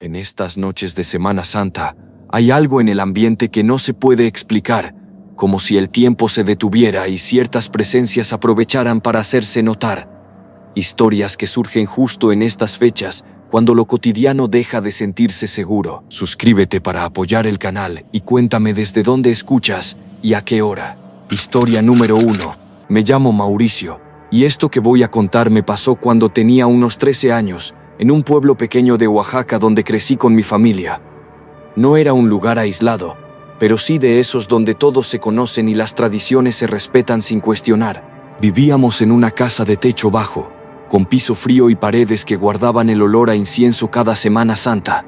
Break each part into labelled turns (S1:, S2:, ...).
S1: En estas noches de Semana Santa, hay algo en el ambiente que no se puede explicar, como si el tiempo se detuviera y ciertas presencias aprovecharan para hacerse notar. Historias que surgen justo en estas fechas, cuando lo cotidiano deja de sentirse seguro. Suscríbete para apoyar el canal y cuéntame desde dónde escuchas y a qué hora. Historia número 1. Me llamo Mauricio, y esto que voy a contar me pasó cuando tenía unos 13 años, en un pueblo pequeño de Oaxaca donde crecí con mi familia. No era un lugar aislado, pero sí de esos donde todos se conocen y las tradiciones se respetan sin cuestionar. Vivíamos en una casa de techo bajo, con piso frío y paredes que guardaban el olor a incienso cada Semana Santa.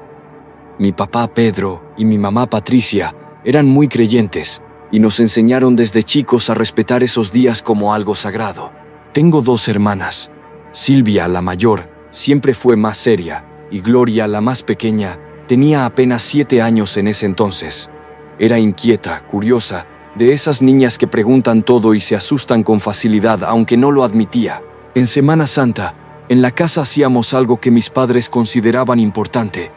S1: Mi papá Pedro y mi mamá Patricia eran muy creyentes y nos enseñaron desde chicos a respetar esos días como algo sagrado. Tengo 2 hermanas. Silvia, la mayor, siempre fue más seria, y Gloria, la más pequeña, tenía apenas 7 años en ese entonces. Era inquieta, curiosa, de esas niñas que preguntan todo y se asustan con facilidad, aunque no lo admitía. En Semana Santa, en la casa hacíamos algo que mis padres consideraban importante: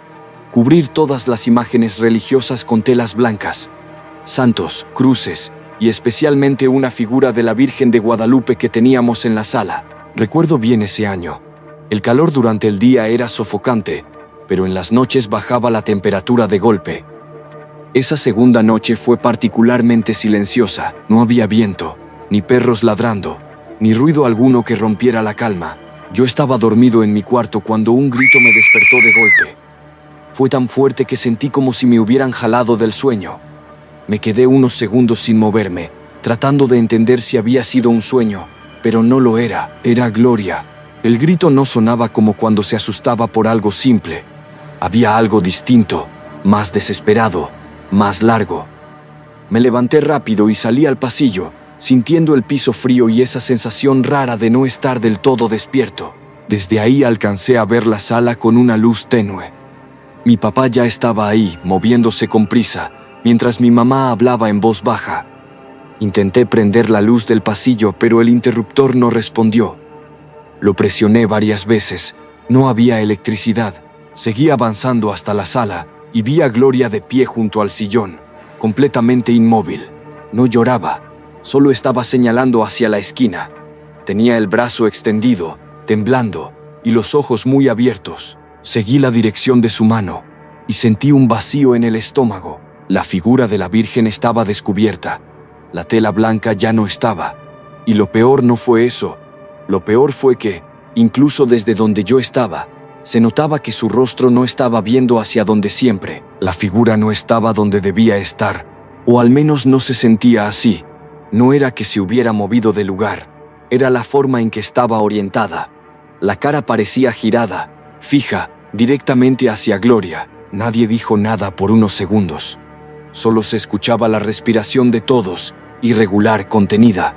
S1: cubrir todas las imágenes religiosas con telas blancas, santos, cruces, y especialmente una figura de la Virgen de Guadalupe que teníamos en la sala. Recuerdo bien ese año. El calor durante el día era sofocante, pero en las noches bajaba la temperatura de golpe. Esa segunda noche fue particularmente silenciosa. No había viento, ni perros ladrando, ni ruido alguno que rompiera la calma. Yo estaba dormido en mi cuarto cuando un grito me despertó de golpe. Fue tan fuerte que sentí como si me hubieran jalado del sueño. Me quedé unos segundos sin moverme, tratando de entender si había sido un sueño, pero no lo era. Era Gloria. El grito no sonaba como cuando se asustaba por algo simple. Había algo distinto, más desesperado, más largo. Me levanté rápido y salí al pasillo, sintiendo el piso frío y esa sensación rara de no estar del todo despierto. Desde ahí alcancé a ver la sala con una luz tenue. Mi papá ya estaba ahí, moviéndose con prisa, mientras mi mamá hablaba en voz baja. Intenté prender la luz del pasillo, pero el interruptor no respondió. Lo presioné varias veces. No había electricidad. Seguí avanzando hasta la sala y vi a Gloria de pie junto al sillón, completamente inmóvil. No lloraba, solo estaba señalando hacia la esquina. Tenía el brazo extendido, temblando, y los ojos muy abiertos. Seguí la dirección de su mano y sentí un vacío en el estómago. La figura de la Virgen estaba descubierta. La tela blanca ya no estaba. Y lo peor no fue eso. Lo peor fue que, incluso desde donde yo estaba, se notaba que su rostro no estaba viendo hacia donde siempre. La figura no estaba donde debía estar, o al menos no se sentía así. No era que se hubiera movido de lugar, era la forma en que estaba orientada. La cara parecía girada, fija, directamente hacia Gloria. Nadie dijo nada por unos segundos. Solo se escuchaba la respiración de todos, irregular, contenida.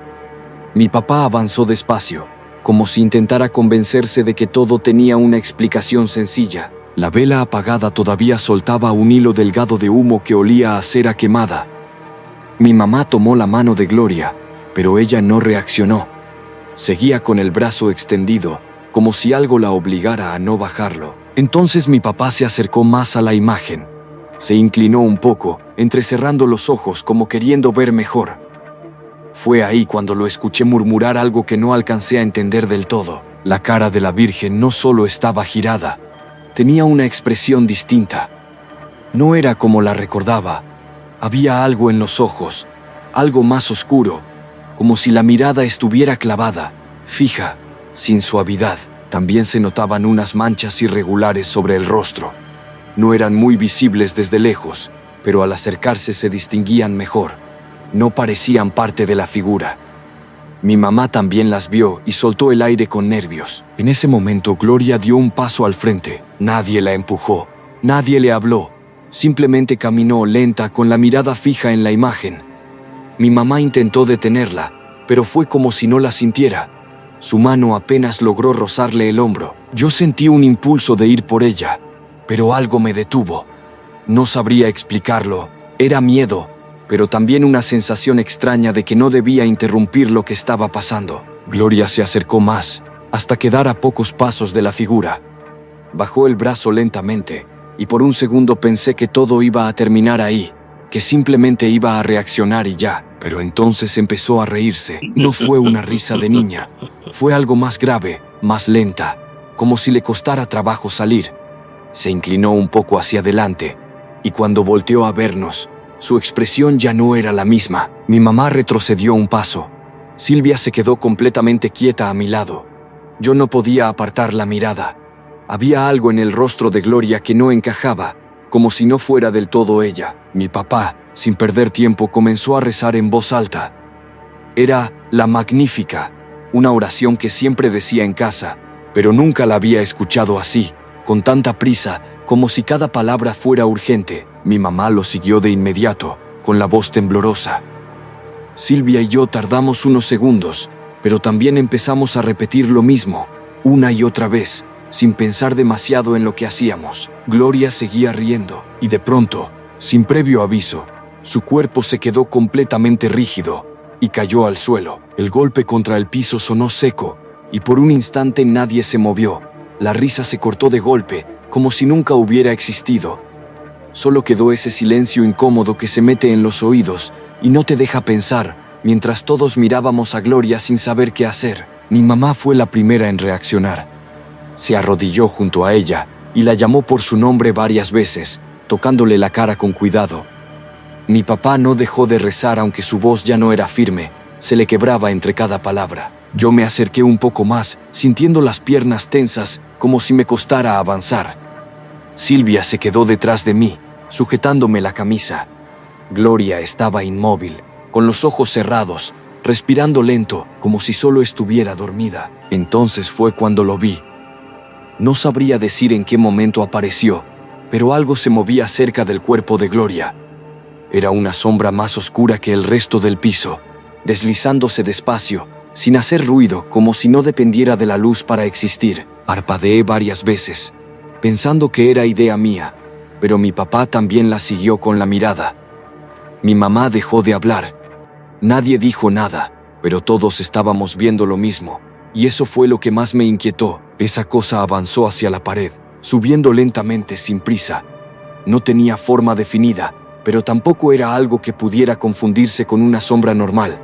S1: Mi papá avanzó despacio, como si intentara convencerse de que todo tenía una explicación sencilla. La vela apagada todavía soltaba un hilo delgado de humo que olía a cera quemada. Mi mamá tomó la mano de Gloria, pero ella no reaccionó. Seguía con el brazo extendido, como si algo la obligara a no bajarlo. Entonces mi papá se acercó más a la imagen. Se inclinó un poco, entrecerrando los ojos como queriendo ver mejor. Fue ahí cuando lo escuché murmurar algo que no alcancé a entender del todo. La cara de la Virgen no solo estaba girada, tenía una expresión distinta. No era como la recordaba. Había algo en los ojos, algo más oscuro, como si la mirada estuviera clavada, fija, sin suavidad. También se notaban unas manchas irregulares sobre el rostro. No eran muy visibles desde lejos, pero al acercarse se distinguían mejor. No parecían parte de la figura. Mi mamá también las vio y soltó el aire con nervios. En ese momento Gloria dio un paso al frente. Nadie la empujó, nadie le habló. Simplemente caminó lenta con la mirada fija en la imagen. Mi mamá intentó detenerla, pero fue como si no la sintiera. Su mano apenas logró rozarle el hombro. Yo sentí un impulso de ir por ella, pero algo me detuvo. No sabría explicarlo. Era miedo, pero también una sensación extraña de que no debía interrumpir lo que estaba pasando. Gloria se acercó más, hasta quedar a pocos pasos de la figura. Bajó el brazo lentamente, y por un segundo pensé que todo iba a terminar ahí, que simplemente iba a reaccionar y ya. Pero entonces empezó a reírse. No fue una risa de niña, fue algo más grave, más lenta, como si le costara trabajo salir. Se inclinó un poco hacia adelante, y cuando volteó a vernos, su expresión ya no era la misma. Mi mamá retrocedió un paso. Silvia se quedó completamente quieta a mi lado. Yo no podía apartar la mirada. Había algo en el rostro de Gloria que no encajaba, como si no fuera del todo ella. Mi papá, sin perder tiempo, comenzó a rezar en voz alta. Era la Magnífica, una oración que siempre decía en casa, pero nunca la había escuchado así, con tanta prisa, como si cada palabra fuera urgente. Mi mamá lo siguió de inmediato, con la voz temblorosa. Silvia y yo tardamos unos segundos, pero también empezamos a repetir lo mismo, una y otra vez, sin pensar demasiado en lo que hacíamos. Gloria seguía riendo, y de pronto, sin previo aviso, su cuerpo se quedó completamente rígido y cayó al suelo. El golpe contra el piso sonó seco, y por un instante nadie se movió. La risa se cortó de golpe, como si nunca hubiera existido. Solo quedó ese silencio incómodo que se mete en los oídos y no te deja pensar, mientras todos mirábamos a Gloria sin saber qué hacer. Mi mamá fue la primera en reaccionar. Se arrodilló junto a ella y la llamó por su nombre varias veces, tocándole la cara con cuidado. Mi papá no dejó de rezar aunque su voz ya no era firme, se le quebraba entre cada palabra. Yo me acerqué un poco más, sintiendo las piernas tensas, como si me costara avanzar. Silvia se quedó detrás de mí, sujetándome la camisa. Gloria estaba inmóvil, con los ojos cerrados, respirando lento, como si solo estuviera dormida. Entonces fue cuando lo vi. No sabría decir en qué momento apareció, pero algo se movía cerca del cuerpo de Gloria. Era una sombra más oscura que el resto del piso, deslizándose despacio, sin hacer ruido, como si no dependiera de la luz para existir. Parpadeé varias veces, pensando que era idea mía, pero mi papá también la siguió con la mirada. Mi mamá dejó de hablar. Nadie dijo nada, pero todos estábamos viendo lo mismo, y eso fue lo que más me inquietó. Esa cosa avanzó hacia la pared, subiendo lentamente sin prisa. No tenía forma definida, pero tampoco era algo que pudiera confundirse con una sombra normal.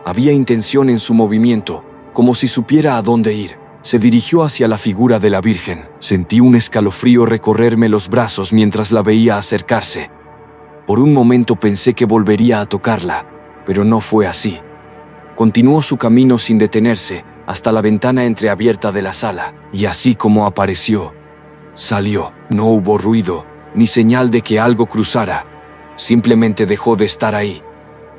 S1: Había intención en su movimiento, como si supiera a dónde ir. Se dirigió hacia la figura de la Virgen. Sentí un escalofrío recorrerme los brazos mientras la veía acercarse. Por un momento pensé que volvería a tocarla, pero no fue así. Continuó su camino sin detenerse, hasta la ventana entreabierta de la sala, y así como apareció, salió. No hubo ruido, ni señal de que algo cruzara. Simplemente dejó de estar ahí.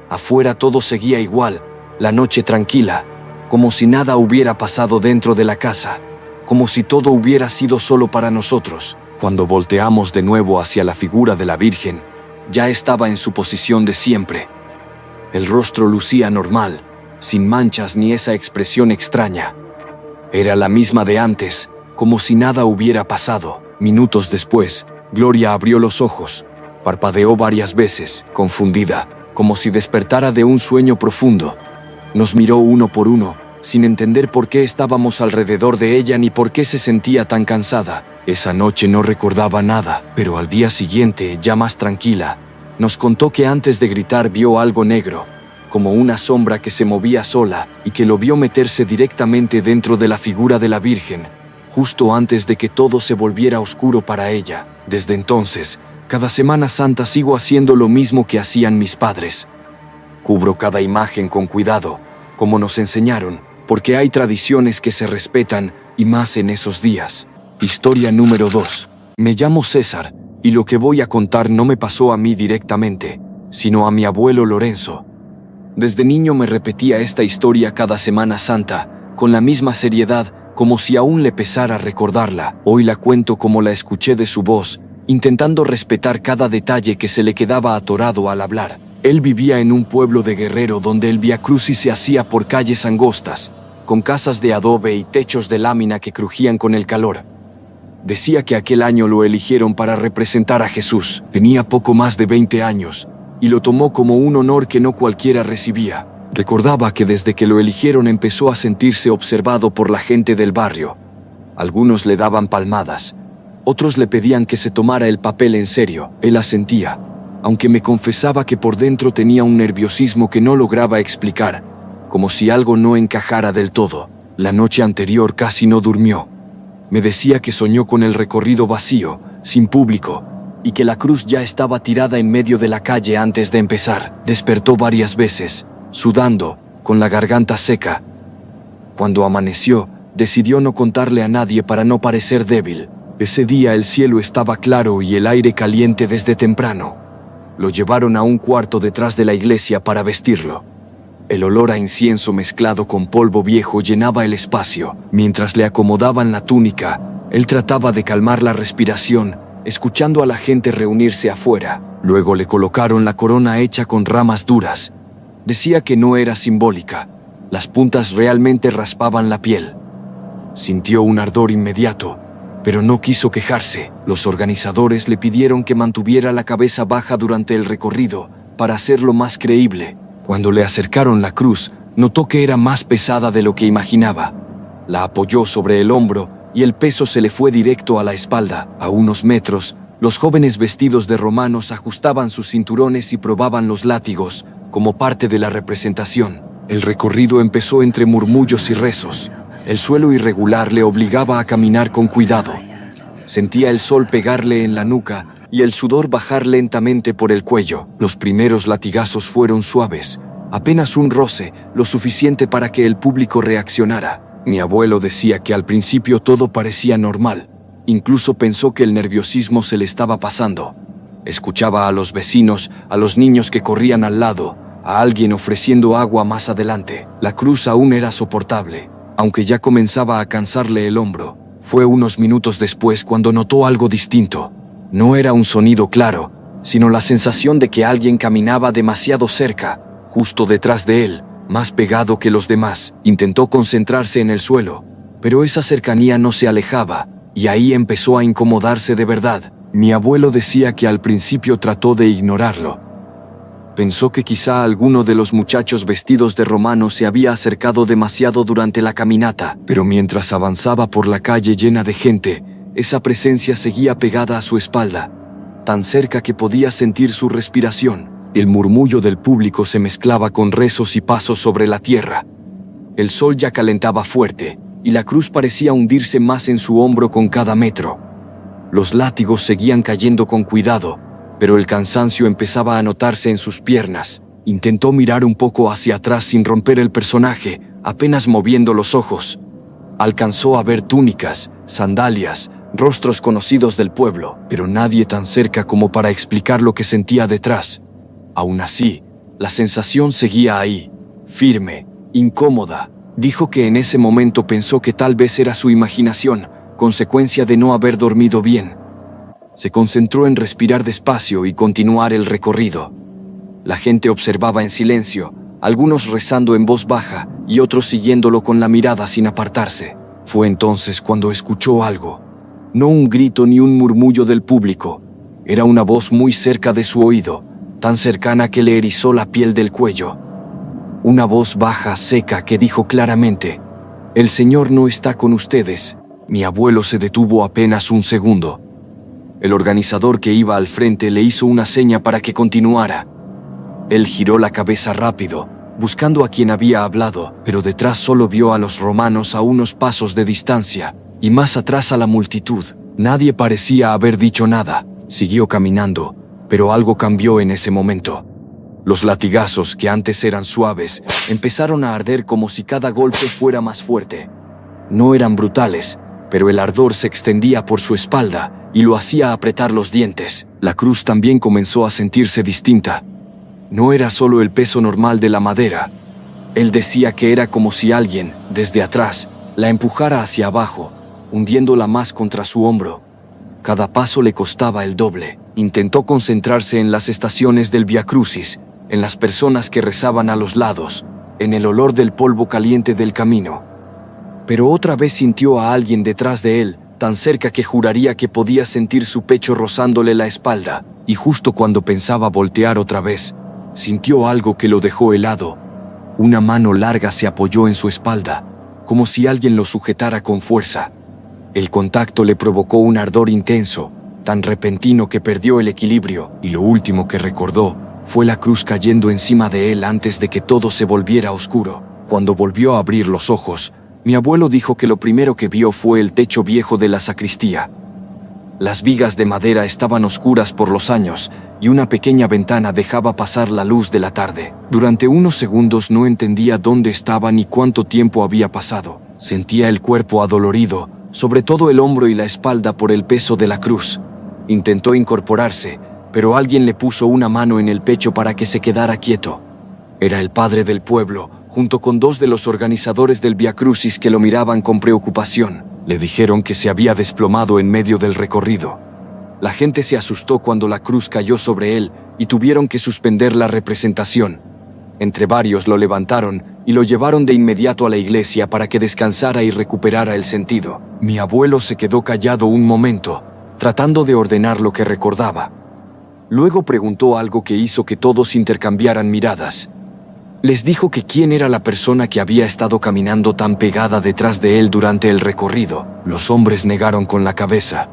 S1: Afuera todo seguía igual, la noche tranquila, como si nada hubiera pasado dentro de la casa, como si todo hubiera sido solo para nosotros. Cuando volteamos de nuevo hacia la figura de la Virgen, ya estaba en su posición de siempre. El rostro lucía normal, sin manchas ni esa expresión extraña. Era la misma de antes, como si nada hubiera pasado. Minutos después, Gloria abrió los ojos, parpadeó varias veces, confundida, como si despertara de un sueño profundo. Nos miró uno por uno, sin entender por qué estábamos alrededor de ella ni por qué se sentía tan cansada. Esa noche no recordaba nada, pero al día siguiente, ya más tranquila, nos contó que antes de gritar vio algo negro, como una sombra que se movía sola y que lo vio meterse directamente dentro de la figura de la Virgen, justo antes de que todo se volviera oscuro para ella. Desde entonces, cada Semana Santa sigo haciendo lo mismo que hacían mis padres. Cubro cada imagen con cuidado, como nos enseñaron, porque hay tradiciones que se respetan, y más en esos días. Historia número 2. Me llamo César, y lo que voy a contar no me pasó a mí directamente, sino a mi abuelo Lorenzo. Desde niño me repetía esta historia cada Semana Santa, con la misma seriedad, como si aún le pesara recordarla. Hoy la cuento como la escuché de su voz, intentando respetar cada detalle que se le quedaba atorado al hablar. Él vivía en un pueblo de Guerrero donde el viacrucis se hacía por calles angostas, con casas de adobe y techos de lámina que crujían con el calor. Decía que aquel año lo eligieron para representar a Jesús. Tenía poco más de 20 años, y lo tomó como un honor que no cualquiera recibía. Recordaba que desde que lo eligieron empezó a sentirse observado por la gente del barrio. Algunos le daban palmadas, Otros le pedían que se tomara el papel en serio. Él asentía, aunque me confesaba que por dentro tenía un nerviosismo que no lograba explicar, como si algo no encajara del todo. La noche anterior casi no durmió. Me decía que soñó con el recorrido vacío, sin público, y que la cruz ya estaba tirada en medio de la calle antes de empezar. Despertó varias veces, sudando, con la garganta seca. Cuando amaneció, decidió no contarle a nadie para no parecer débil. Ese día el cielo estaba claro y el aire caliente desde temprano. Lo llevaron a un cuarto detrás de la iglesia para vestirlo. El olor a incienso mezclado con polvo viejo llenaba el espacio. Mientras le acomodaban la túnica, él trataba de calmar la respiración, escuchando a la gente reunirse afuera. Luego le colocaron la corona hecha con ramas duras. Decía que no era simbólica. Las puntas realmente raspaban la piel. Sintió un ardor inmediato, pero no quiso quejarse. Los organizadores le pidieron que mantuviera la cabeza baja durante el recorrido para hacerlo más creíble. Cuando le acercaron la cruz, notó que era más pesada de lo que imaginaba. La apoyó sobre el hombro y el peso se le fue directo a la espalda. A unos metros, los jóvenes vestidos de romanos ajustaban sus cinturones y probaban los látigos, como parte de la representación. El recorrido empezó entre murmullos y rezos. El suelo irregular le obligaba a caminar con cuidado. Sentía el sol pegarle en la nuca y el sudor bajar lentamente por el cuello. Los primeros latigazos fueron suaves, apenas un roce, lo suficiente para que el público reaccionara. Mi abuelo decía que al principio todo parecía normal. Incluso pensó que el nerviosismo se le estaba pasando. Escuchaba a los vecinos, a los niños que corrían al lado, a alguien ofreciendo agua más adelante. La cruz aún era soportable, aunque ya comenzaba a cansarle el hombro. Fue unos minutos después cuando notó algo distinto. No era un sonido claro, sino la sensación de que alguien caminaba demasiado cerca, justo detrás de él, más pegado que los demás. Intentó concentrarse en el suelo, pero esa cercanía no se alejaba, y ahí empezó a incomodarse de verdad. Mi abuelo decía que al principio trató de ignorarlo. Pensó que quizá alguno de los muchachos vestidos de romano se había acercado demasiado durante la caminata, pero mientras avanzaba por la calle llena de gente, esa presencia seguía pegada a su espalda, tan cerca que podía sentir su respiración. El murmullo del público se mezclaba con rezos y pasos sobre la tierra. El sol ya calentaba fuerte, y la cruz parecía hundirse más en su hombro con cada metro. Los látigos seguían cayendo con cuidado, pero el cansancio empezaba a notarse en sus piernas. Intentó mirar un poco hacia atrás sin romper el personaje, apenas moviendo los ojos. Alcanzó a ver túnicas, sandalias, rostros conocidos del pueblo, pero nadie tan cerca como para explicar lo que sentía detrás. Aún así, la sensación seguía ahí, firme, incómoda. Dijo que en ese momento pensó que tal vez era su imaginación, consecuencia de no haber dormido bien. Se concentró en respirar despacio y continuar el recorrido. La gente observaba en silencio, algunos rezando en voz baja y otros siguiéndolo con la mirada sin apartarse. Fue entonces cuando escuchó algo. No un grito ni un murmullo del público. Era una voz muy cerca de su oído, tan cercana que le erizó la piel del cuello. Una voz baja, seca, que dijo claramente: «El Señor no está con ustedes». Mi abuelo se detuvo apenas un segundo. El organizador que iba al frente le hizo una seña para que continuara. Él giró la cabeza rápido, buscando a quien había hablado, pero detrás solo vio a los romanos a unos pasos de distancia, y más atrás a la multitud. Nadie parecía haber dicho nada. Siguió caminando, pero algo cambió en ese momento. Los latigazos, que antes eran suaves, empezaron a arder como si cada golpe fuera más fuerte. No eran brutales, pero el ardor se extendía por su espalda y lo hacía apretar los dientes. La cruz también comenzó a sentirse distinta. No era solo el peso normal de la madera. Él decía que era como si alguien, desde atrás, la empujara hacia abajo, hundiéndola más contra su hombro. Cada paso le costaba el doble. Intentó concentrarse en las estaciones del Vía Crucis, en las personas que rezaban a los lados, en el olor del polvo caliente del camino. Pero otra vez sintió a alguien detrás de él, tan cerca que juraría que podía sentir su pecho rozándole la espalda, y justo cuando pensaba voltear otra vez, sintió algo que lo dejó helado. Una mano larga se apoyó en su espalda, como si alguien lo sujetara con fuerza. El contacto le provocó un ardor intenso, tan repentino que perdió el equilibrio, y lo último que recordó fue la cruz cayendo encima de él antes de que todo se volviera oscuro. Cuando volvió a abrir los ojos, mi abuelo dijo que lo primero que vio fue el techo viejo de la sacristía. Las vigas de madera estaban oscuras por los años y una pequeña ventana dejaba pasar la luz de la tarde. Durante unos segundos no entendía dónde estaba ni cuánto tiempo había pasado. Sentía el cuerpo adolorido, sobre todo el hombro y la espalda por el peso de la cruz. Intentó incorporarse, pero alguien le puso una mano en el pecho para que se quedara quieto. Era el padre del pueblo, junto con dos de los organizadores del Vía Crucis que lo miraban con preocupación. Le dijeron que se había desplomado en medio del recorrido. La gente se asustó cuando la cruz cayó sobre él y tuvieron que suspender la representación. Entre varios lo levantaron y lo llevaron de inmediato a la iglesia para que descansara y recuperara el sentido. Mi abuelo se quedó callado un momento, tratando de ordenar lo que recordaba. Luego preguntó algo que hizo que todos intercambiaran miradas. Les dijo que quién era la persona que había estado caminando tan pegada detrás de él durante el recorrido. Los hombres negaron con la cabeza.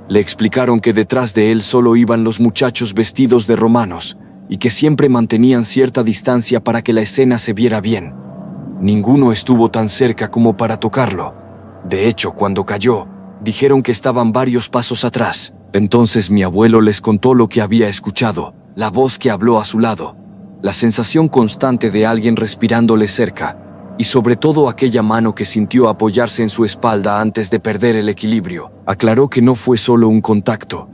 S1: Le explicaron que detrás de él solo iban los muchachos vestidos de romanos y que siempre mantenían cierta distancia para que la escena se viera bien. Ninguno estuvo tan cerca como para tocarlo. De hecho, cuando cayó, dijeron que estaban varios pasos atrás. Entonces mi abuelo les contó lo que había escuchado, la voz que habló a su lado, la sensación constante de alguien respirándole cerca, y sobre todo aquella mano que sintió apoyarse en su espalda antes de perder el equilibrio. Aclaró que no fue solo un contacto.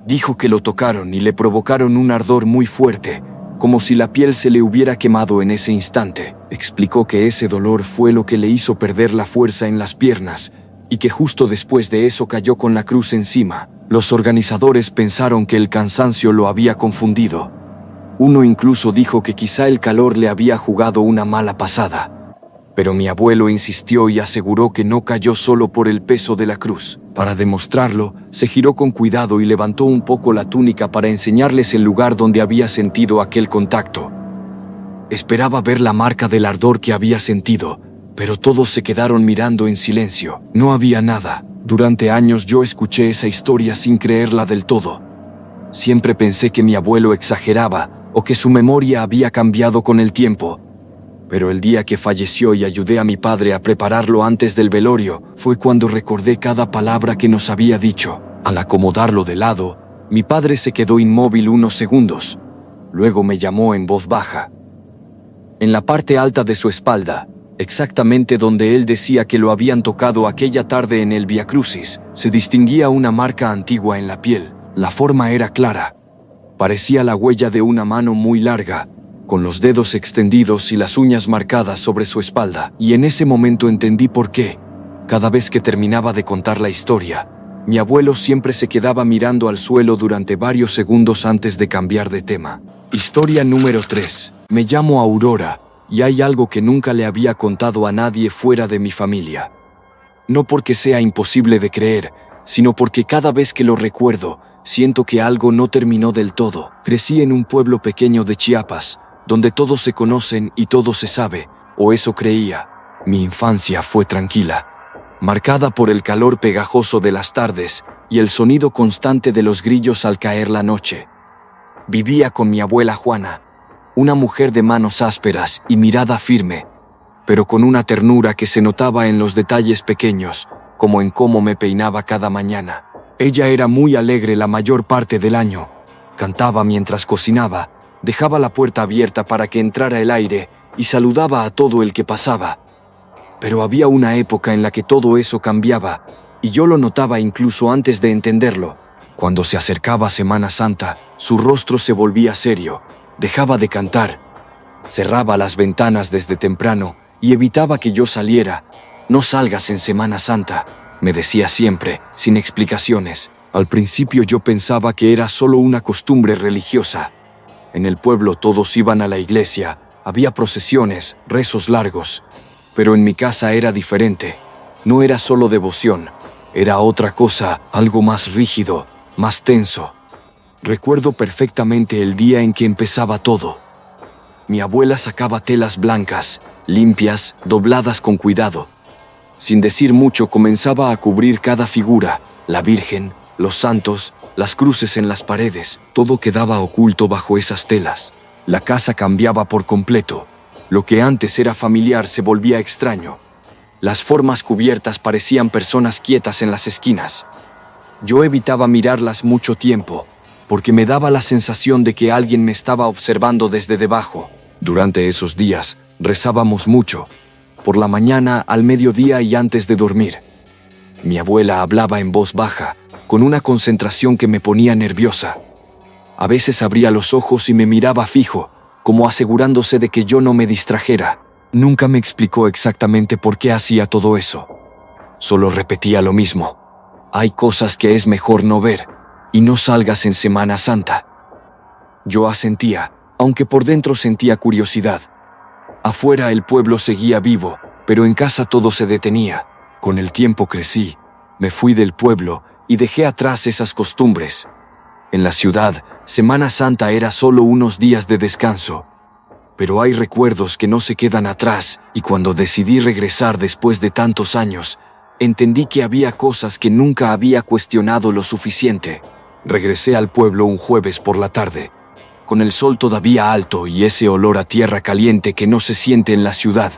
S1: Dijo que lo tocaron y le provocaron un ardor muy fuerte, como si la piel se le hubiera quemado en ese instante. Explicó que ese dolor fue lo que le hizo perder la fuerza en las piernas, y que justo después de eso cayó con la cruz encima. Los organizadores pensaron que el cansancio lo había confundido. Uno incluso dijo que quizá el calor le había jugado una mala pasada. Pero mi abuelo insistió y aseguró que no cayó solo por el peso de la cruz. Para demostrarlo, se giró con cuidado y levantó un poco la túnica para enseñarles el lugar donde había sentido aquel contacto. Esperaba ver la marca del ardor que había sentido, pero todos se quedaron mirando en silencio. No había nada. Durante años yo escuché esa historia sin creerla del todo. Siempre pensé que mi abuelo exageraba o que su memoria había cambiado con el tiempo. Pero el día que falleció y ayudé a mi padre a prepararlo antes del velorio, fue cuando recordé cada palabra que nos había dicho. Al acomodarlo de lado, mi padre se quedó inmóvil unos segundos. Luego me llamó en voz baja. En la parte alta de su espalda, exactamente donde él decía que lo habían tocado aquella tarde en el Vía Crucis, se distinguía una marca antigua en la piel. La forma era clara. Parecía la huella de una mano muy larga, con los dedos extendidos y las uñas marcadas sobre su espalda. Y en ese momento entendí por qué. Cada vez que terminaba de contar la historia, mi abuelo siempre se quedaba mirando al suelo durante varios segundos antes de cambiar de tema. Historia número 3. Me llamo Aurora, y hay algo que nunca le había contado a nadie fuera de mi familia. No porque sea imposible de creer, sino porque cada vez que lo recuerdo, siento que algo no terminó del todo. Crecí en un pueblo pequeño de Chiapas, donde todos se conocen y todo se sabe, o eso creía. Mi infancia fue tranquila, marcada por el calor pegajoso de las tardes y el sonido constante de los grillos al caer la noche. Vivía con mi abuela Juana, una mujer de manos ásperas y mirada firme, pero con una ternura que se notaba en los detalles pequeños, como en cómo me peinaba cada mañana. Ella era muy alegre la mayor parte del año. Cantaba mientras cocinaba, dejaba la puerta abierta para que entrara el aire y saludaba a todo el que pasaba. Pero había una época en la que todo eso cambiaba, y yo lo notaba incluso antes de entenderlo. Cuando se acercaba Semana Santa, su rostro se volvía serio, dejaba de cantar, cerraba las ventanas desde temprano y evitaba que yo saliera. «No salgas en Semana Santa», me decía siempre, sin explicaciones. Al principio yo pensaba que era solo una costumbre religiosa. En el pueblo todos iban a la iglesia, había procesiones, rezos largos. Pero en mi casa era diferente. No era solo devoción, era otra cosa, algo más rígido, más tenso. Recuerdo perfectamente el día en que empezaba todo. Mi abuela sacaba telas blancas, limpias, dobladas con cuidado. Sin decir mucho, comenzaba a cubrir cada figura: la Virgen, los santos, las cruces en las paredes. Todo quedaba oculto bajo esas telas. La casa cambiaba por completo. Lo que antes era familiar se volvía extraño. Las formas cubiertas parecían personas quietas en las esquinas. Yo evitaba mirarlas mucho tiempo, porque me daba la sensación de que alguien me estaba observando desde debajo. Durante esos días, rezábamos mucho, por la mañana, al mediodía y antes de dormir. Mi abuela hablaba en voz baja, con una concentración que me ponía nerviosa. A veces abría los ojos y me miraba fijo, como asegurándose de que yo no me distrajera. Nunca me explicó exactamente por qué hacía todo eso. Solo repetía lo mismo: hay cosas que es mejor no ver, y no salgas en Semana Santa. Yo asentía, aunque por dentro sentía curiosidad. Afuera el pueblo seguía vivo, pero en casa todo se detenía. Con el tiempo crecí, me fui del pueblo y dejé atrás esas costumbres. En la ciudad, Semana Santa era solo unos días de descanso. Pero hay recuerdos que no se quedan atrás, y cuando decidí regresar después de tantos años, entendí que había cosas que nunca había cuestionado lo suficiente. Regresé al pueblo un jueves por la tarde, con el sol todavía alto y ese olor a tierra caliente que no se siente en la ciudad.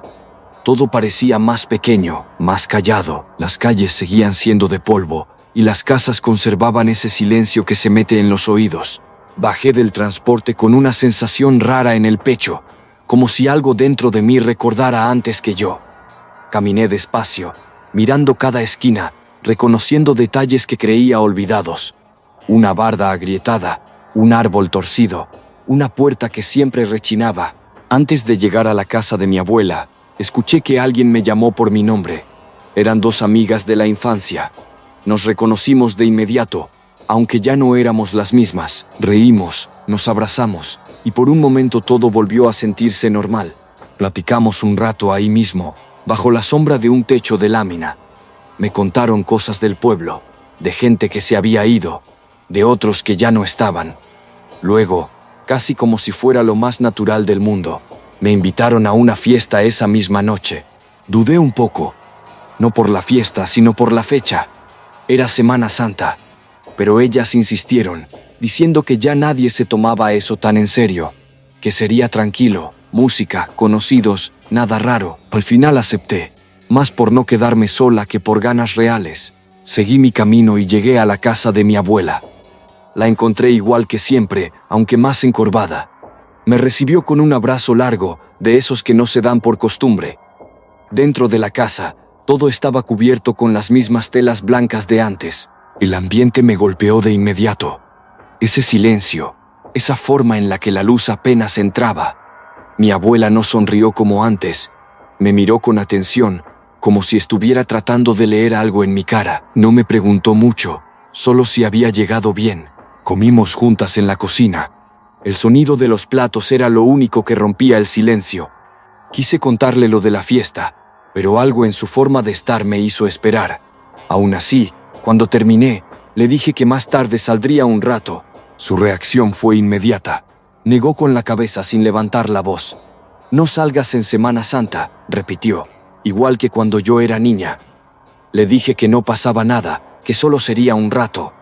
S1: Todo parecía más pequeño, más callado. Las calles seguían siendo de polvo, y las casas conservaban ese silencio que se mete en los oídos. Bajé del transporte con una sensación rara en el pecho, como si algo dentro de mí recordara antes que yo. Caminé despacio, mirando cada esquina, reconociendo detalles que creía olvidados. Una barda agrietada, un árbol torcido, una puerta que siempre rechinaba. Antes de llegar a la casa de mi abuela, escuché que alguien me llamó por mi nombre. Eran dos amigas de la infancia. Nos reconocimos de inmediato, aunque ya no éramos las mismas. Reímos, nos abrazamos, y por un momento todo volvió a sentirse normal. Platicamos un rato ahí mismo, bajo la sombra de un techo de lámina. Me contaron cosas del pueblo, de gente que se había ido, de otros que ya no estaban. Luego, casi como si fuera lo más natural del mundo, me invitaron a una fiesta esa misma noche. Dudé un poco, no por la fiesta, sino por la fecha. Era Semana Santa, pero ellas insistieron, diciendo que ya nadie se tomaba eso tan en serio, que sería tranquilo, música, conocidos, nada raro. Al final acepté, más por no quedarme sola que por ganas reales. Seguí mi camino y llegué a la casa de mi abuela. La encontré igual que siempre, aunque más encorvada. Me recibió con un abrazo largo, de esos que no se dan por costumbre. Dentro de la casa, todo estaba cubierto con las mismas telas blancas de antes. El ambiente me golpeó de inmediato. Ese silencio, esa forma en la que la luz apenas entraba. Mi abuela no sonrió como antes. Me miró con atención, como si estuviera tratando de leer algo en mi cara. No me preguntó mucho, solo si había llegado bien. Comimos juntas en la cocina. El sonido de los platos era lo único que rompía el silencio. Quise contarle lo de la fiesta, pero algo en su forma de estar me hizo esperar. Aún así, cuando terminé, le dije que más tarde saldría un rato. Su reacción fue inmediata. Negó con la cabeza sin levantar la voz. «No salgas en Semana Santa», repitió, igual que cuando yo era niña. Le dije que no pasaba nada, que solo sería un rato.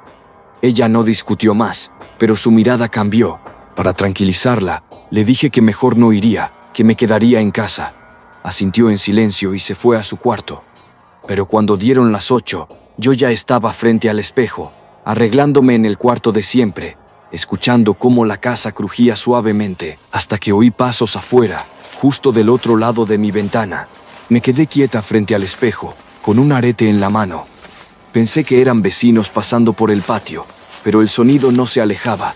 S1: Ella no discutió más, pero su mirada cambió. Para tranquilizarla, le dije que mejor no iría, que me quedaría en casa. Asintió en silencio y se fue a su cuarto. Pero cuando dieron las 8, yo ya estaba frente al espejo, arreglándome en el cuarto de siempre, escuchando cómo la casa crujía suavemente, hasta que oí pasos afuera, justo del otro lado de mi ventana. Me quedé quieta frente al espejo, con un arete en la mano. Pensé que eran vecinos pasando por el patio, pero el sonido no se alejaba.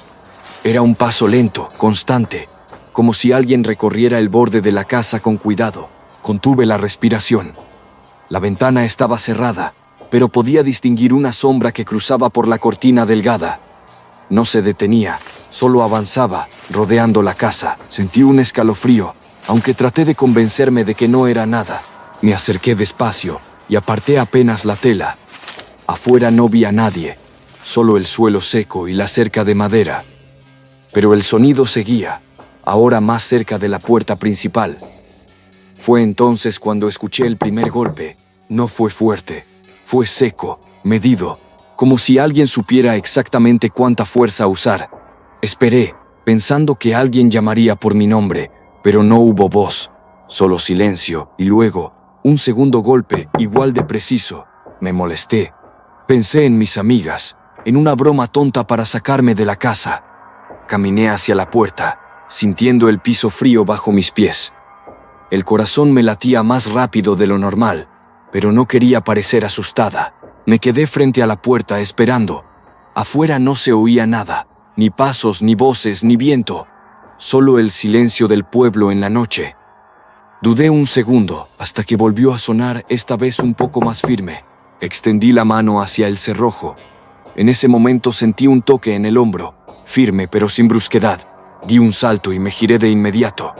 S1: Era un paso lento, constante, como si alguien recorriera el borde de la casa con cuidado. Contuve la respiración. La ventana estaba cerrada, pero podía distinguir una sombra que cruzaba por la cortina delgada. No se detenía, solo avanzaba, rodeando la casa. Sentí un escalofrío, aunque traté de convencerme de que no era nada. Me acerqué despacio y aparté apenas la tela. Afuera no vi a nadie, solo el suelo seco y la cerca de madera. Pero el sonido seguía, ahora más cerca de la puerta principal. Fue entonces cuando escuché el primer golpe, No fue fuerte, fue seco, medido, como si alguien supiera exactamente cuánta fuerza usar. Esperé, pensando que alguien llamaría por mi nombre, pero no hubo voz, solo silencio, y luego, un segundo golpe, igual de preciso. Me molesté. Pensé en mis amigas, en una broma tonta para sacarme de la casa. Caminé hacia la puerta, sintiendo el piso frío bajo mis pies. El corazón me latía más rápido de lo normal, pero no quería parecer asustada. Me quedé frente a la puerta esperando. Afuera no se oía nada, ni pasos, ni voces, ni viento, solo el silencio del pueblo en la noche. Dudé un segundo, hasta que volvió a sonar, esta vez un poco más firme. Extendí la mano hacia el cerrojo. En ese momento sentí un toque en el hombro, firme pero sin brusquedad. Di un salto y me giré de inmediato.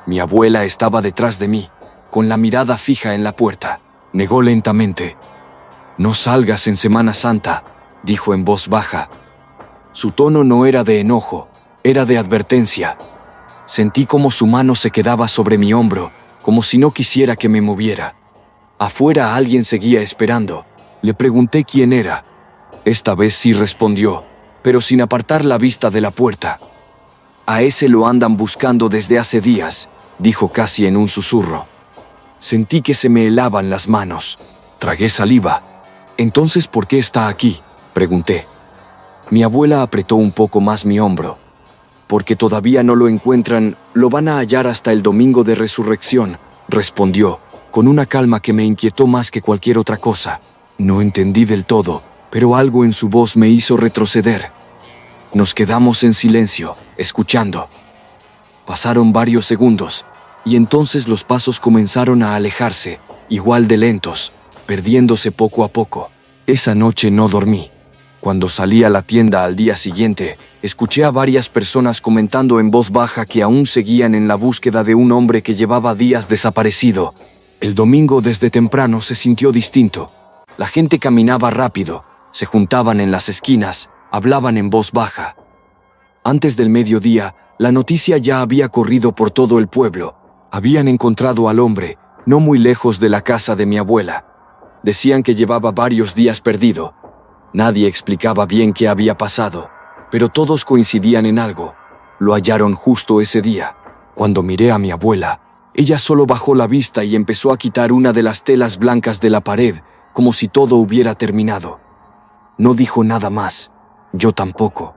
S1: Mi abuela estaba detrás de mí, con la mirada fija en la puerta. Negó lentamente. «No salgas en Semana Santa», dijo en voz baja. Su tono no era de enojo, era de advertencia. Sentí como su mano se quedaba sobre mi hombro, como si no quisiera que me moviera. Afuera alguien seguía esperando. Le pregunté quién era. Esta vez sí respondió, pero sin apartar la vista de la puerta. «A ese lo andan buscando desde hace días», dijo casi en un susurro. Sentí que se me helaban las manos. Tragué saliva. «¿Entonces por qué está aquí?», pregunté. Mi abuela apretó un poco más mi hombro. «Porque todavía no lo encuentran, lo van a hallar hasta el domingo de resurrección», respondió, con una calma que me inquietó más que cualquier otra cosa. No entendí del todo, pero algo en su voz me hizo retroceder. Nos quedamos en silencio, escuchando. Pasaron varios segundos, y entonces los pasos comenzaron a alejarse, igual de lentos, perdiéndose poco a poco. Esa noche no dormí. Cuando salí a la tienda al día siguiente, escuché a varias personas comentando en voz baja que aún seguían en la búsqueda de un hombre que llevaba días desaparecido. El domingo desde temprano se sintió distinto. La gente caminaba rápido, se juntaban en las esquinas, hablaban en voz baja. Antes del mediodía, la noticia ya había corrido por todo el pueblo. Habían encontrado al hombre, no muy lejos de la casa de mi abuela. Decían que llevaba varios días perdido. Nadie explicaba bien qué había pasado, pero todos coincidían en algo. Lo hallaron justo ese día. Cuando miré a mi abuela, ella solo bajó la vista y empezó a quitar una de las telas blancas de la pared, como si todo hubiera terminado. No dijo nada más. Yo tampoco.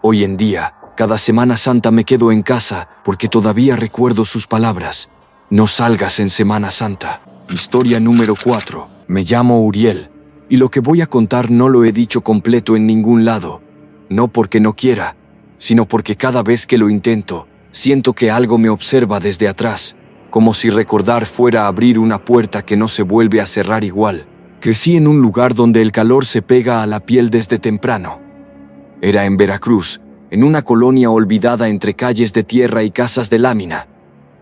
S1: Hoy en día, cada Semana Santa me quedo en casa porque todavía recuerdo sus palabras. No salgas en Semana Santa. Historia número 4. Me llamo Uriel, y lo que voy a contar no lo he dicho completo en ningún lado. No porque no quiera, sino porque cada vez que lo intento, siento que algo me observa desde atrás, como si recordar fuera abrir una puerta que no se vuelve a cerrar igual. Crecí en un lugar donde el calor se pega a la piel desde temprano. Era en Veracruz, en una colonia olvidada entre calles de tierra y casas de lámina.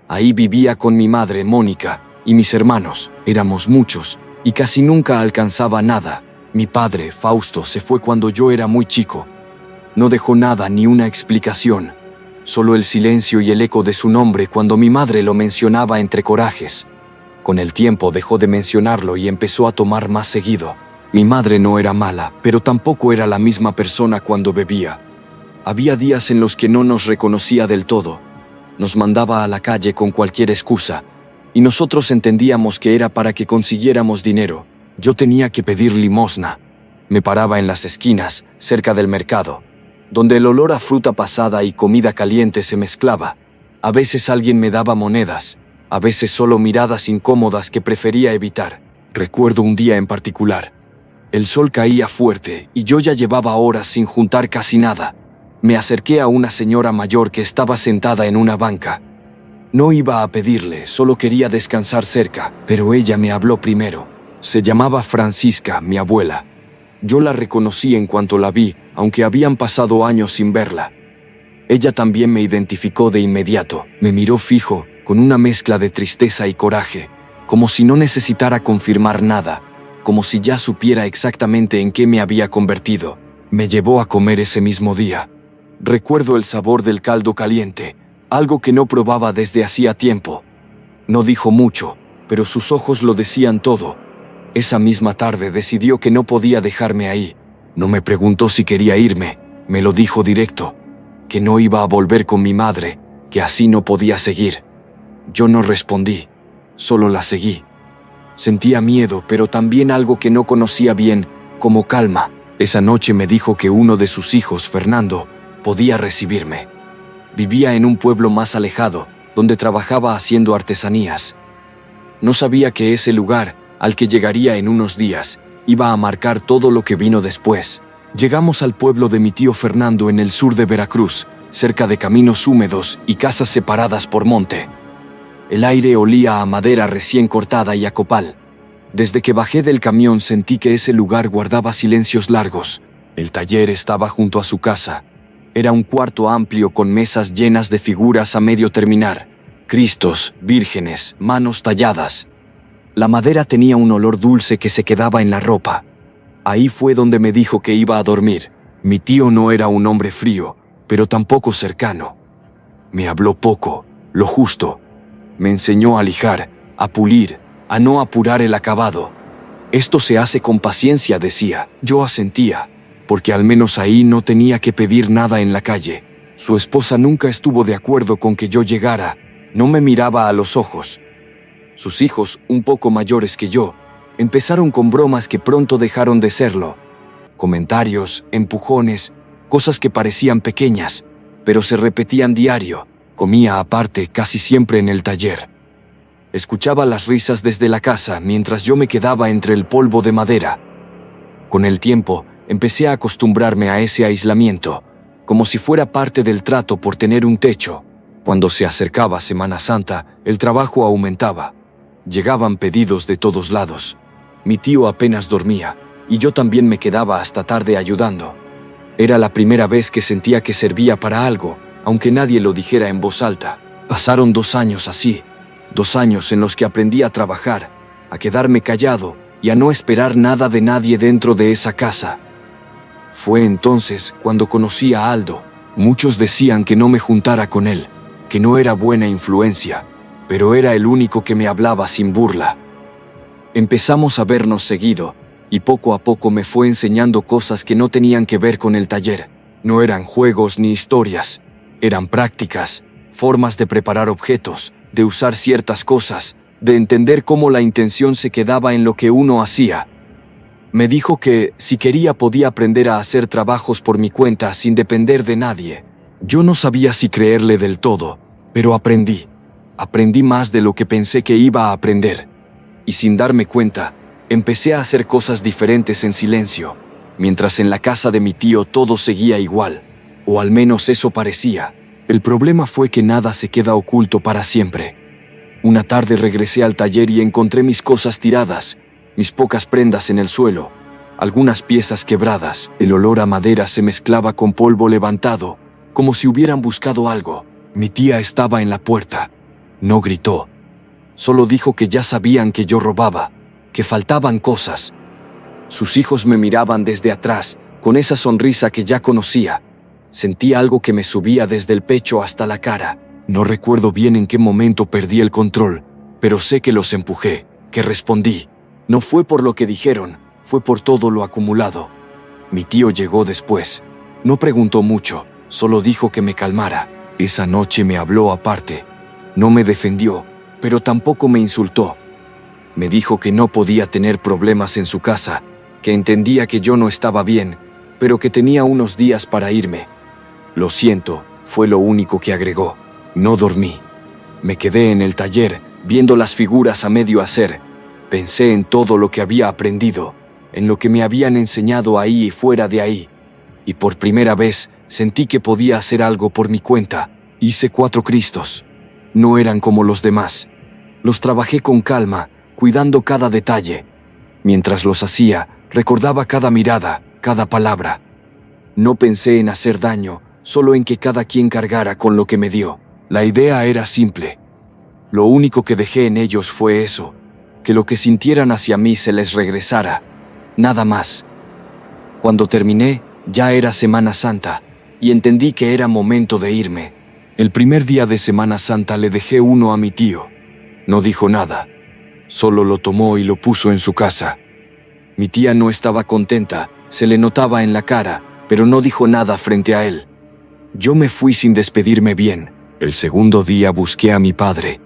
S1: Ahí vivía con mi madre, Mónica, y mis hermanos. Éramos muchos, y casi nunca alcanzaba nada. Mi padre, Fausto, se fue cuando yo era muy chico. No dejó nada ni una explicación, solo el silencio y el eco de su nombre cuando mi madre lo mencionaba entre corajes. Con el tiempo dejó de mencionarlo y empezó a tomar más seguido. Mi madre no era mala, pero tampoco era la misma persona cuando bebía. Había días en los que no nos reconocía del todo. Nos mandaba a la calle con cualquier excusa, y nosotros entendíamos que era para que consiguiéramos dinero. Yo tenía que pedir limosna. Me paraba en las esquinas, cerca del mercado, donde el olor a fruta pasada y comida caliente se mezclaba. A veces alguien me daba monedas, a veces solo miradas incómodas que prefería evitar. Recuerdo un día en particular. El sol caía fuerte y yo ya llevaba horas sin juntar casi nada. Me acerqué a una señora mayor que estaba sentada en una banca. No iba a pedirle, solo quería descansar cerca, pero ella me habló primero. Se llamaba Francisca, mi abuela. Yo la reconocí en cuanto la vi, aunque habían pasado años sin verla. Ella también me identificó de inmediato. Me miró fijo, con una mezcla de tristeza y coraje, como si no necesitara confirmar nada, como si ya supiera exactamente en qué me había convertido. Me llevó a comer ese mismo día. Recuerdo el sabor del caldo caliente, algo que no probaba desde hacía tiempo. No dijo mucho, pero sus ojos lo decían todo. Esa misma tarde decidió que no podía dejarme ahí. No me preguntó si quería irme, me lo dijo directo, que no iba a volver con mi madre, que así no podía seguir. Yo no respondí, solo la seguí. Sentía miedo, pero también algo que no conocía bien, como calma. Esa noche me dijo que uno de sus hijos, Fernando, podía recibirme. Vivía en un pueblo más alejado, donde trabajaba haciendo artesanías. No sabía que ese lugar, al que llegaría en unos días, iba a marcar todo lo que vino después. Llegamos al pueblo de mi tío Fernando en el sur de Veracruz, cerca de caminos húmedos y casas separadas por monte. El aire olía a madera recién cortada y a copal. Desde que bajé del camión sentí que ese lugar guardaba silencios largos. El taller estaba junto a su casa. Era un cuarto amplio con mesas llenas de figuras a medio terminar. Cristos, vírgenes, manos talladas. La madera tenía un olor dulce que se quedaba en la ropa. Ahí fue donde me dijo que iba a dormir. Mi tío no era un hombre frío, pero tampoco cercano. Me habló poco, lo justo. Me enseñó a lijar, a pulir, a no apurar el acabado. Esto se hace con paciencia, decía. Yo asentía, porque al menos ahí no tenía que pedir nada en la calle. Su esposa nunca estuvo de acuerdo con que yo llegara, no me miraba a los ojos. Sus hijos, un poco mayores que yo, empezaron con bromas que pronto dejaron de serlo. Comentarios, empujones, cosas que parecían pequeñas, pero se repetían diario. Comía aparte, casi siempre en el taller. Escuchaba las risas desde la casa mientras yo me quedaba entre el polvo de madera. Con el tiempo, empecé a acostumbrarme a ese aislamiento, como si fuera parte del trato por tener un techo. Cuando se acercaba Semana Santa, el trabajo aumentaba. Llegaban pedidos de todos lados. Mi tío apenas dormía, y yo también me quedaba hasta tarde ayudando. Era la primera vez que sentía que servía para algo, aunque nadie lo dijera en voz alta. Pasaron 2 años así, 2 años en los que aprendí a trabajar, a quedarme callado y a no esperar nada de nadie dentro de esa casa. Fue entonces cuando conocí a Aldo. Muchos decían que no me juntara con él, que no era buena influencia, pero era el único que me hablaba sin burla. Empezamos a vernos seguido, y poco a poco me fue enseñando cosas que no tenían que ver con el taller. No eran juegos ni historias, eran prácticas, formas de preparar objetos, de usar ciertas cosas, de entender cómo la intención se quedaba en lo que uno hacía. Me dijo que, si quería, podía aprender a hacer trabajos por mi cuenta sin depender de nadie. Yo no sabía si creerle del todo, pero aprendí. Aprendí más de lo que pensé que iba a aprender. Y sin darme cuenta, empecé a hacer cosas diferentes en silencio, mientras en la casa de mi tío todo seguía igual, o al menos eso parecía. El problema fue que nada se queda oculto para siempre. Una tarde regresé al taller y encontré mis cosas tiradas, mis pocas prendas en el suelo, algunas piezas quebradas. El olor a madera se mezclaba con polvo levantado, como si hubieran buscado algo. Mi tía estaba en la puerta. No gritó. Solo dijo que ya sabían que yo robaba, que faltaban cosas. Sus hijos me miraban desde atrás, con esa sonrisa que ya conocía. Sentí algo que me subía desde el pecho hasta la cara. No recuerdo bien en qué momento perdí el control, pero sé que los empujé, que respondí. No fue por lo que dijeron, fue por todo lo acumulado. Mi tío llegó después. No preguntó mucho, solo dijo que me calmara. Esa noche me habló aparte. No me defendió, pero tampoco me insultó. Me dijo que no podía tener problemas en su casa, que entendía que yo no estaba bien, pero que tenía unos días para irme. Lo siento, fue lo único que agregó. No dormí. Me quedé en el taller, viendo las figuras a medio hacer. Pensé en todo lo que había aprendido, en lo que me habían enseñado ahí y fuera de ahí. Y por primera vez sentí que podía hacer algo por mi cuenta. Hice 4 Cristos. No eran como los demás. Los trabajé con calma, cuidando cada detalle. Mientras los hacía, recordaba cada mirada, cada palabra. No pensé en hacer daño, solo en que cada quien cargara con lo que me dio. La idea era simple. Lo único que dejé en ellos fue eso, que lo que sintieran hacia mí se les regresara. Nada más. Cuando terminé, ya era Semana Santa, y entendí que era momento de irme. El primer día de Semana Santa le dejé uno a mi tío. No dijo nada. Solo lo tomó y lo puso en su casa. Mi tía no estaba contenta, se le notaba en la cara, pero no dijo nada frente a él. Yo me fui sin despedirme bien. El segundo día busqué a mi padre.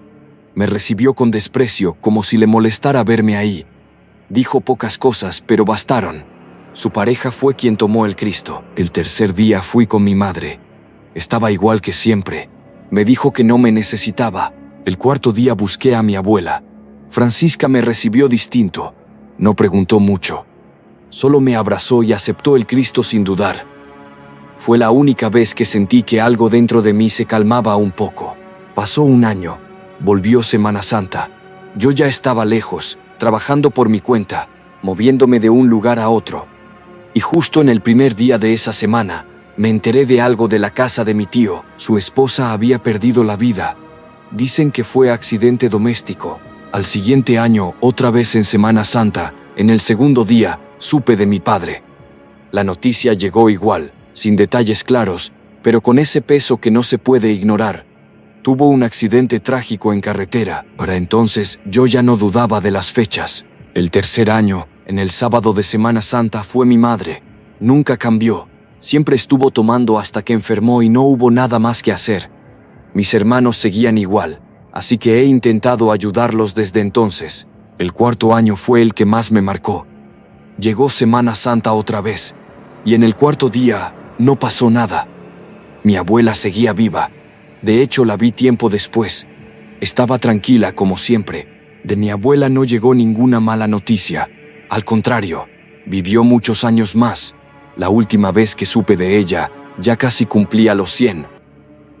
S1: Me recibió con desprecio, como si le molestara verme ahí. Dijo pocas cosas, pero bastaron. Su pareja fue quien tomó el Cristo. El tercer día fui con mi madre. Estaba igual que siempre. Me dijo que no me necesitaba. El cuarto día busqué a mi abuela. Francisca me recibió distinto. No preguntó mucho. Solo me abrazó y aceptó el Cristo sin dudar. Fue la única vez que sentí que algo dentro de mí se calmaba un poco. Pasó un año. Volvió Semana Santa. Yo ya estaba lejos, trabajando por mi cuenta, moviéndome de un lugar a otro. Y justo en el primer día de esa semana, me enteré de algo de la casa de mi tío. Su esposa había perdido la vida. Dicen que fue accidente doméstico. Al siguiente año, otra vez en Semana Santa, en el segundo día, supe de mi padre. La noticia llegó igual, sin detalles claros, pero con ese peso que no se puede ignorar. Tuvo un accidente trágico en carretera. Para entonces, yo ya no dudaba de las fechas. El tercer año, en el sábado de Semana Santa, fue mi madre. Nunca cambió. Siempre estuvo tomando hasta que enfermó y no hubo nada más que hacer. Mis hermanos seguían igual, así que he intentado ayudarlos desde entonces. El cuarto año fue el que más me marcó. Llegó Semana Santa otra vez, y en el cuarto día no pasó nada. Mi abuela seguía viva. De hecho, la vi tiempo después. Estaba tranquila como siempre. De mi abuela no llegó ninguna mala noticia. Al contrario, vivió muchos años más. La última vez que supe de ella, ya casi cumplía los 100.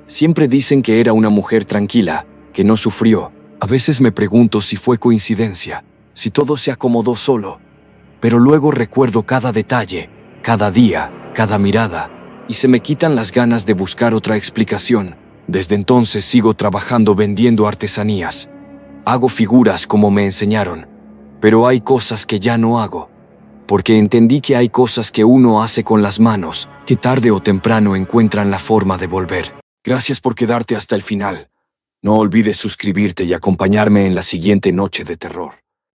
S1: Siempre dicen que era una mujer tranquila, que no sufrió. A veces me pregunto si fue coincidencia, si todo se acomodó solo. Pero luego recuerdo cada detalle, cada día, cada mirada, y se me quitan las ganas de buscar otra explicación. Desde entonces sigo trabajando vendiendo artesanías. Hago figuras como me enseñaron, pero hay cosas que ya no hago, porque entendí que hay cosas que uno hace con las manos, que tarde o temprano encuentran la forma de volver. Gracias por quedarte hasta el final. No olvides suscribirte y acompañarme en la siguiente noche de terror.